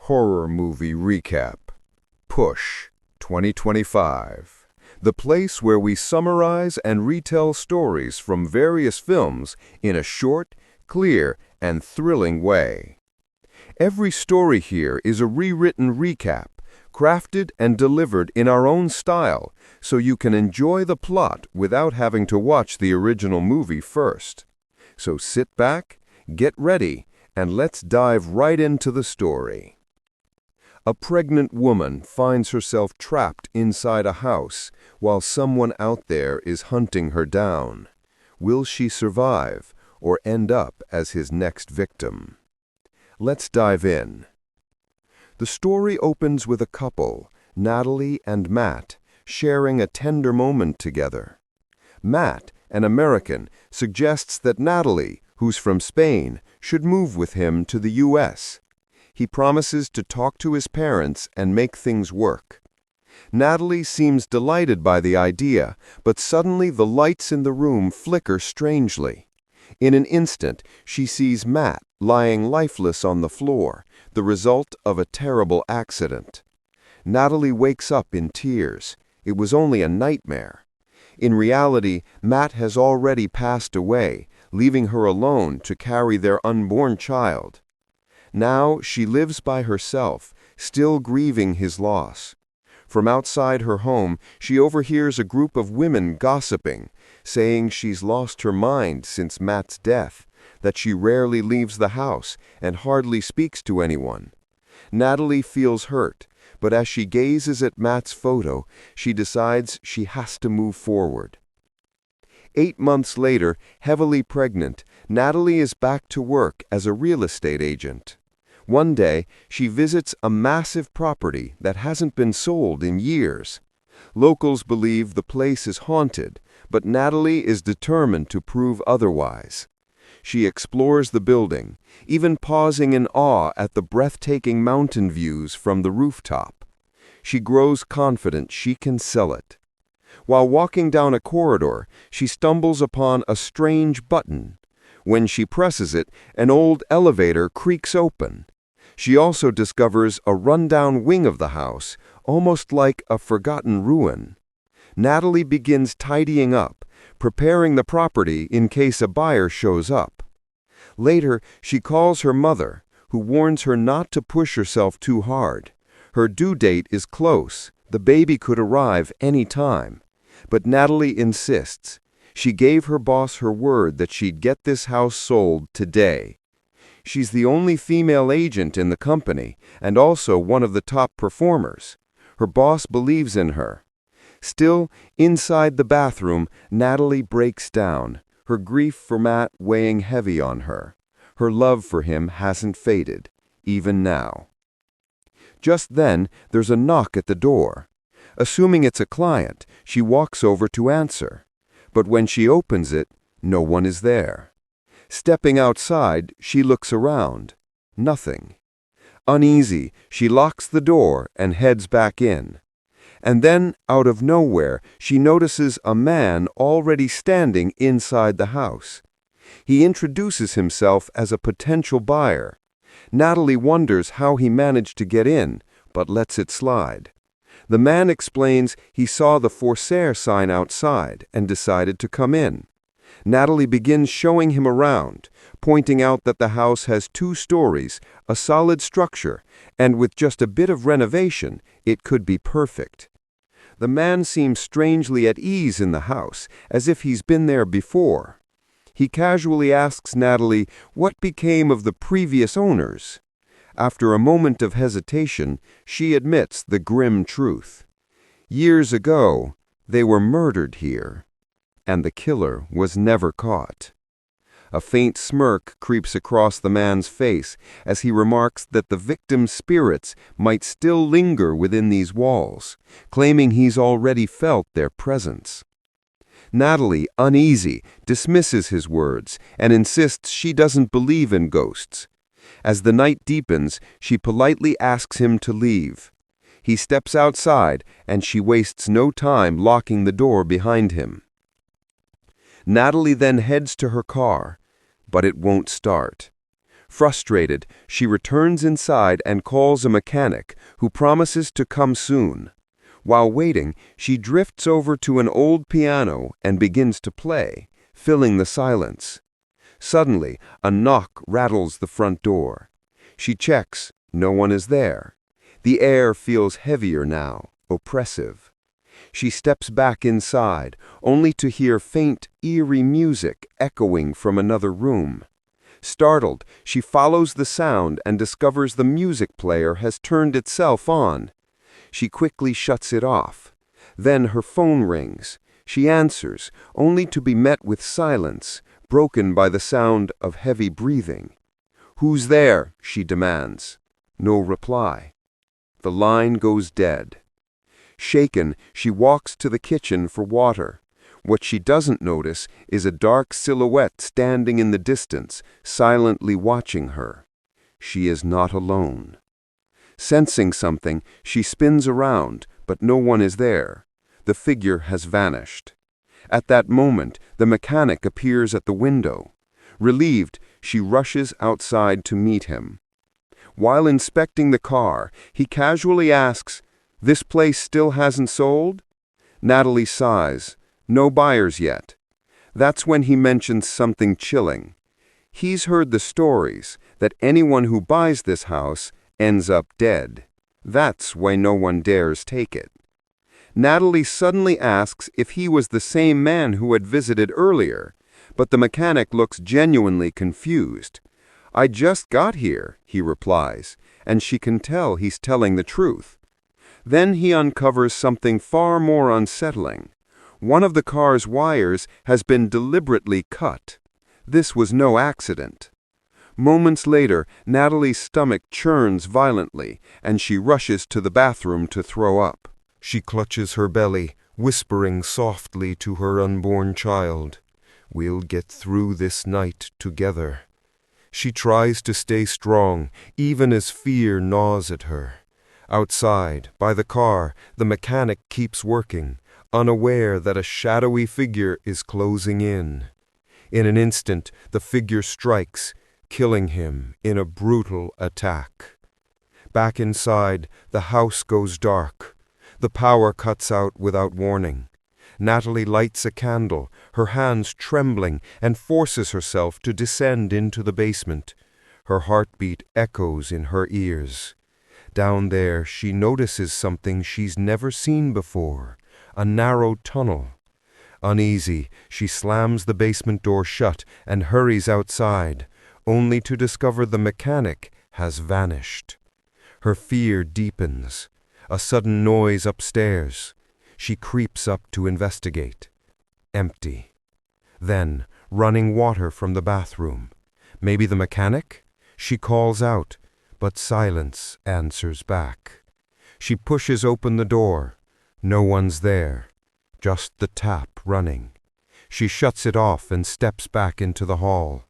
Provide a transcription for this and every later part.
Horror Movie Recap. Push 2025. The place where we summarize and retell stories from various films in a short, clear, and thrilling way. Every story here is a rewritten recap, crafted and delivered in our own style, so you can enjoy the plot without having to watch the original movie first. So sit back, get ready, and let's dive right into the story. A pregnant woman finds herself trapped inside a house while someone out there is hunting her down. Will she survive or end up as his next victim? Let's dive in. The story opens with a couple, Natalie and Matt, sharing a tender moment together. Matt, an American, suggests that Natalie, who's from Spain, should move with him to the U.S. He promises to talk to his parents and make things work. Natalie seems delighted by the idea, but suddenly the lights in the room flicker strangely. In an instant, she sees Matt lying lifeless on the floor, the result of a terrible accident. Natalie wakes up in tears. It was only a nightmare. In reality, Matt has already passed away, leaving her alone to carry their unborn child. Now she lives by herself, still grieving his loss. From outside her home, she overhears a group of women gossiping, saying she's lost her mind since Matt's death, that she rarely leaves the house and hardly speaks to anyone. Natalie feels hurt, but as she gazes at Matt's photo, she decides she has to move forward. 8 months later, heavily pregnant, Natalie is back to work as a real estate agent. One day, she visits a massive property that hasn't been sold in years. Locals believe the place is haunted, but Natalie is determined to prove otherwise. She explores the building, even pausing in awe at the breathtaking mountain views from the rooftop. She grows confident she can sell it. While walking down a corridor, she stumbles upon a strange button. When she presses it, an old elevator creaks open. She also discovers a rundown wing of the house, almost like a forgotten ruin. Natalie begins tidying up, preparing the property in case a buyer shows up. Later, she calls her mother, who warns her not to push herself too hard. Her due date is close. The baby could arrive any time. But Natalie insists. She gave her boss her word that she'd get this house sold today. She's the only female agent in the company and also one of the top performers. Her boss believes in her. Still, inside the bathroom, Natalie breaks down, her grief for Matt weighing heavy on her. Her love for him hasn't faded, even now. Just then, there's a knock at the door. Assuming it's a client, she walks over to answer. But when she opens it, no one is there. Stepping outside, she looks around. Nothing. Uneasy, she locks the door and heads back in. And then, out of nowhere, she notices a man already standing inside the house. He introduces himself as a potential buyer. Natalie wonders how he managed to get in, but lets it slide. The man explains he saw the for sale sign outside and decided to come in. Natalie begins showing him around, pointing out that the house has 2 stories, a solid structure, and with just a bit of renovation, it could be perfect. The man seems strangely at ease in the house, as if he's been there before. He casually asks Natalie what became of the previous owners. After a moment of hesitation, she admits the grim truth. Years ago, they were murdered here, and the killer was never caught. A faint smirk creeps across the man's face as he remarks that the victim's spirits might still linger within these walls, claiming he's already felt their presence. Natalie, uneasy, dismisses his words and insists she doesn't believe in ghosts. As the night deepens, she politely asks him to leave. He steps outside, and she wastes no time locking the door behind him. Natalie then heads to her car, but it won't start. Frustrated, she returns inside and calls a mechanic who promises to come soon. While waiting, she drifts over to an old piano and begins to play, filling the silence. Suddenly, a knock rattles the front door. She checks. No one is there. The air feels heavier now, oppressive. She steps back inside, only to hear faint, eerie music echoing from another room. Startled, she follows the sound and discovers the music player has turned itself on. She quickly shuts it off. Then her phone rings. She answers, only to be met with silence, broken by the sound of heavy breathing. "Who's there?" she demands. No reply. The line goes dead. Shaken, she walks to the kitchen for water. What she doesn't notice is a dark silhouette standing in the distance, silently watching her. She is not alone. Sensing something, she spins around, but no one is there. The figure has vanished. At that moment, the mechanic appears at the window. Relieved, she rushes outside to meet him. While inspecting the car, he casually asks, "This place still hasn't sold?" Natalie sighs. No buyers yet. That's when he mentions something chilling. He's heard the stories that anyone who buys this house ends up dead. That's why no one dares take it. Natalie suddenly asks if he was the same man who had visited earlier, but the mechanic looks genuinely confused. "I just got here," he replies, and she can tell he's telling the truth. Then he uncovers something far more unsettling. One of the car's wires has been deliberately cut. This was no accident. Moments later, Natalie's stomach churns violently, and she rushes to the bathroom to throw up. She clutches her belly, whispering softly to her unborn child, "We'll get through this night together." She tries to stay strong, even as fear gnaws at her. Outside, by the car, the mechanic keeps working, unaware that a shadowy figure is closing in. In an instant, the figure strikes, killing him in a brutal attack. Back inside, the house goes dark. The power cuts out without warning. Natalie lights a candle, her hands trembling, and forces herself to descend into the basement. Her heartbeat echoes in her ears. Down there, she notices something she's never seen before, a narrow tunnel. Uneasy, she slams the basement door shut and hurries outside, only to discover the mechanic has vanished. Her fear deepens. A sudden noise upstairs. She creeps up to investigate. Empty. Then, running water from the bathroom. Maybe the mechanic? She calls out, but silence answers back. She pushes open the door. No one's there. Just the tap running. She shuts it off and steps back into the hall.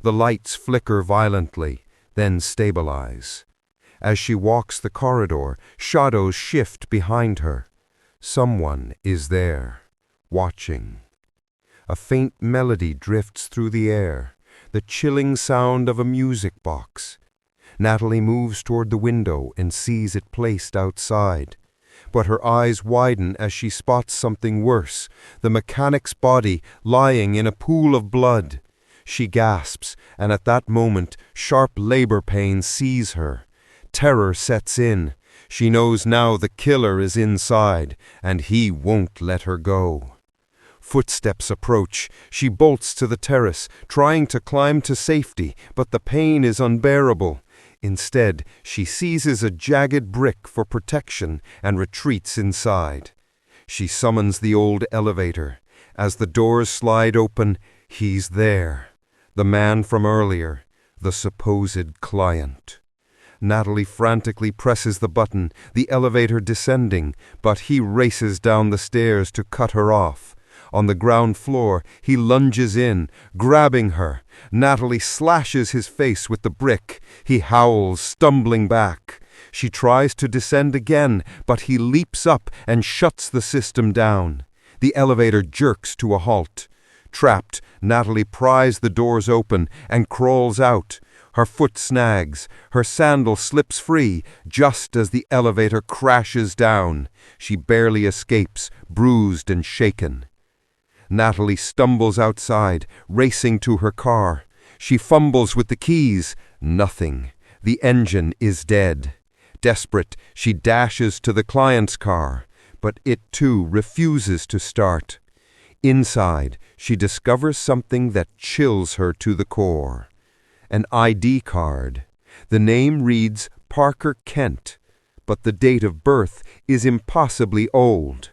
The lights flicker violently, then stabilize. As she walks the corridor, shadows shift behind her. Someone is there, watching. A faint melody drifts through the air, the chilling sound of a music box. Natalie moves toward the window and sees it placed outside. But her eyes widen as she spots something worse, the mechanic's body lying in a pool of blood. She gasps, and at that moment, sharp labor pains seize her. Terror sets in. She knows now the killer is inside, and he won't let her go. Footsteps approach. She bolts to the terrace, trying to climb to safety, but the pain is unbearable. Instead, she seizes a jagged brick for protection and retreats inside. She summons the old elevator. As the doors slide open, he's there. The man from earlier, the supposed client. Natalie frantically presses the button, the elevator descending, but he races down the stairs to cut her off. On the ground floor, he lunges in, grabbing her. Natalie slashes his face with the brick. He howls, stumbling back. She tries to descend again, but he leaps up and shuts the system down. The elevator jerks to a halt. Trapped, Natalie pries the doors open and crawls out. Her foot snags, her sandal slips free just as the elevator crashes down. She barely escapes, bruised and shaken. Natalie stumbles outside, racing to her car. She fumbles with the keys. Nothing. The engine is dead. Desperate, she dashes to the client's car, but it too refuses to start. Inside, she discovers something that chills her to the core. An ID card. The name reads Parker Kent, but the date of birth is impossibly old.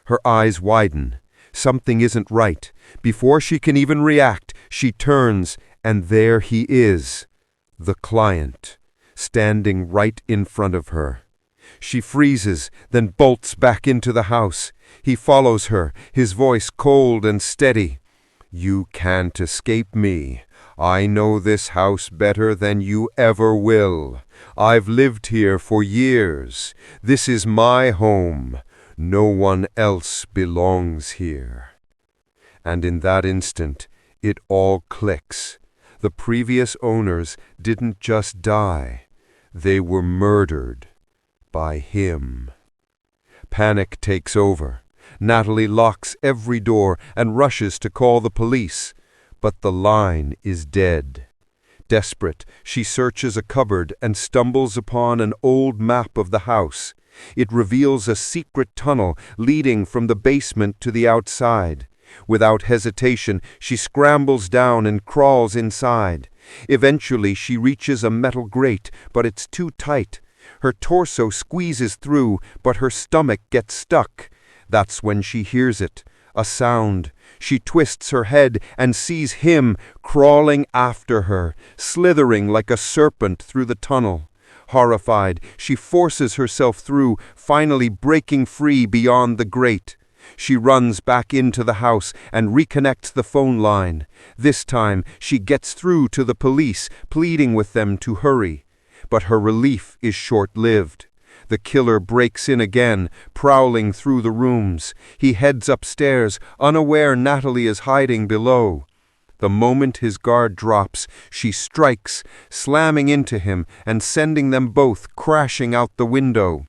Her eyes widen. Something isn't right. Before she can even react, she turns, and there he is, the client, standing right in front of her. She freezes, then bolts back into the house. He follows her, his voice cold and steady. "You can't escape me. I know this house better than you ever will. I've lived here for years. This is my home. No one else belongs here." And in that instant, it all clicks. The previous owners didn't just die. They were murdered by him. Panic takes over. Natalie locks every door and rushes to call the police. But the line is dead. Desperate, she searches a cupboard and stumbles upon an old map of the house. It reveals a secret tunnel leading from the basement to the outside. Without hesitation, she scrambles down and crawls inside. Eventually, she reaches a metal grate, but it's too tight. Her torso squeezes through, but her stomach gets stuck. That's when she hears it, a sound. She twists her head and sees him crawling after her, slithering like a serpent through the tunnel. Horrified, she forces herself through, finally breaking free beyond the grate. She runs back into the house and reconnects the phone line. This time, she gets through to the police, pleading with them to hurry. But her relief is short-lived. The killer breaks in again, prowling through the rooms. He heads upstairs, unaware Natalie is hiding below. The moment his guard drops, she strikes, slamming into him and sending them both crashing out the window.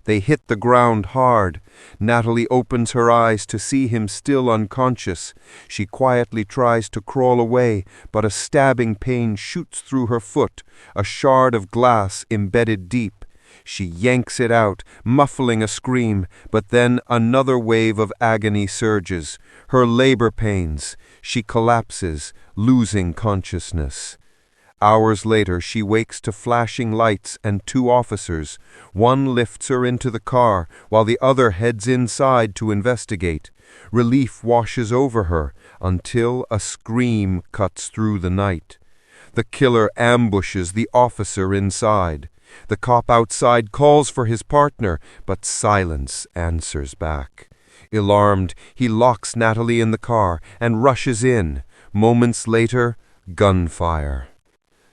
They hit the ground hard. Natalie opens her eyes to see him still unconscious. She quietly tries to crawl away, but a stabbing pain shoots through her foot, a shard of glass embedded deep. She yanks it out, muffling a scream, but then another wave of agony surges. Her labor pains. She collapses, losing consciousness. Hours later, she wakes to flashing lights and two officers. One lifts her into the car, while the other heads inside to investigate. Relief washes over her, until a scream cuts through the night. The killer ambushes the officer inside. The cop outside calls for his partner, but silence answers back. Alarmed, he locks Natalie in the car and rushes in. Moments later, gunfire.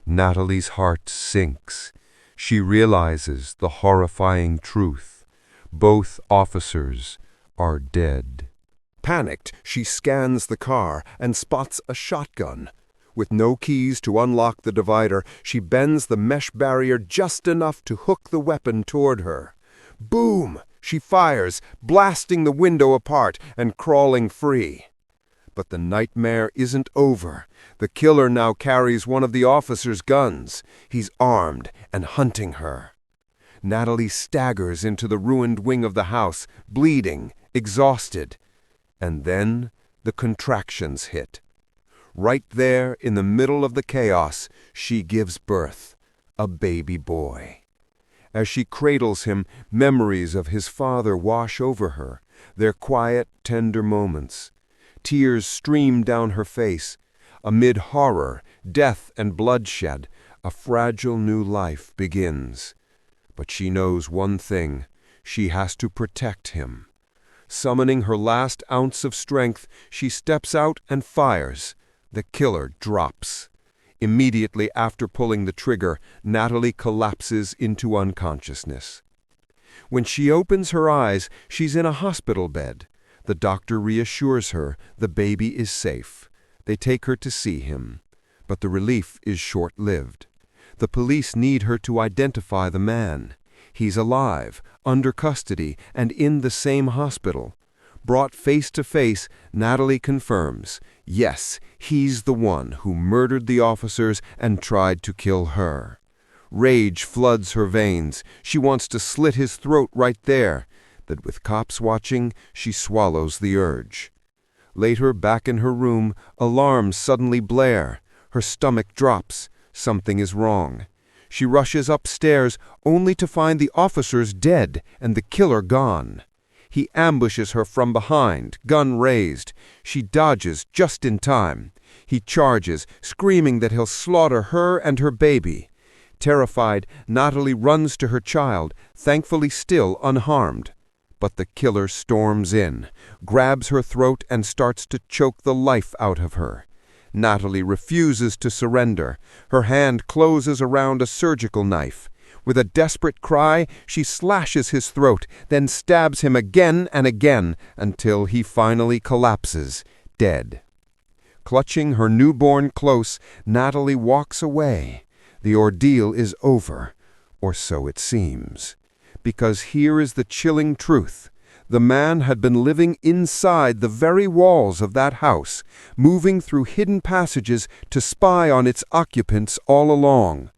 Natalie's heart sinks. She realizes the horrifying truth. Both officers are dead. Panicked, she scans the car and spots a shotgun. With no keys to unlock the divider, she bends the mesh barrier just enough to hook the weapon toward her. Boom! She fires, blasting the window apart and crawling free. But the nightmare isn't over. The killer now carries one of the officer's guns. He's armed and hunting her. Natalie staggers into the ruined wing of the house, bleeding, exhausted. And then the contractions hit. Right there in the middle of the chaos, she gives birth, a baby boy. As she cradles him, memories of his father wash over her, their quiet, tender moments. Tears stream down her face. Amid horror, death, and bloodshed, a fragile new life begins. But she knows one thing: she has to protect him. Summoning her last ounce of strength, she steps out and fires. The killer drops. Immediately after pulling the trigger, Natalie collapses into unconsciousness. When she opens her eyes, she's in a hospital bed. The doctor reassures her the baby is safe. They take her to see him. But the relief is short-lived. The police need her to identify the man. He's alive, under custody, and in the same hospital. Brought face to face, Natalie confirms, yes, he's the one who murdered the officers and tried to kill her. Rage floods her veins. She wants to slit his throat right there. But with cops watching, she swallows the urge. Later, back in her room, alarms suddenly blare. Her stomach drops. Something is wrong. She rushes upstairs, only to find the officers dead and the killer gone. He ambushes her from behind, gun raised. She dodges just in time. He charges, screaming that he'll slaughter her and her baby. Terrified, Natalie runs to her child, thankfully still unharmed. But the killer storms in, grabs her throat and starts to choke the life out of her. Natalie refuses to surrender. Her hand closes around a surgical knife. With a desperate cry, she slashes his throat, then stabs him again and again until he finally collapses, dead. Clutching her newborn close, Natalie walks away. The ordeal is over, or so it seems. Because here is the chilling truth. The man had been living inside the very walls of that house, moving through hidden passages to spy on its occupants all along.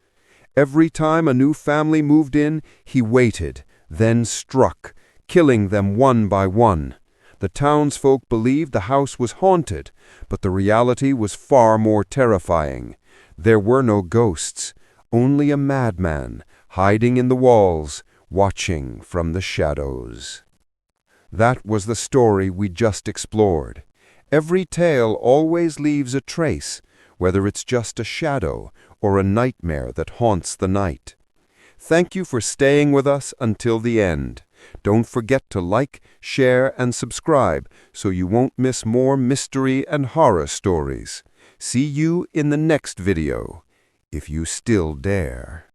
Every time a new family moved in, he waited, then struck, killing them one by one. The townsfolk believed the house was haunted, but the reality was far more terrifying. There were no ghosts, only a madman, hiding in the walls, watching from the shadows. That was the story we just explored. Every tale always leaves a trace, whether it's just a shadow or a nightmare that haunts the night. Thank you for staying with us until the end. Don't forget to like, share, and subscribe so you won't miss more mystery and horror stories. See you in the next video, if you still dare.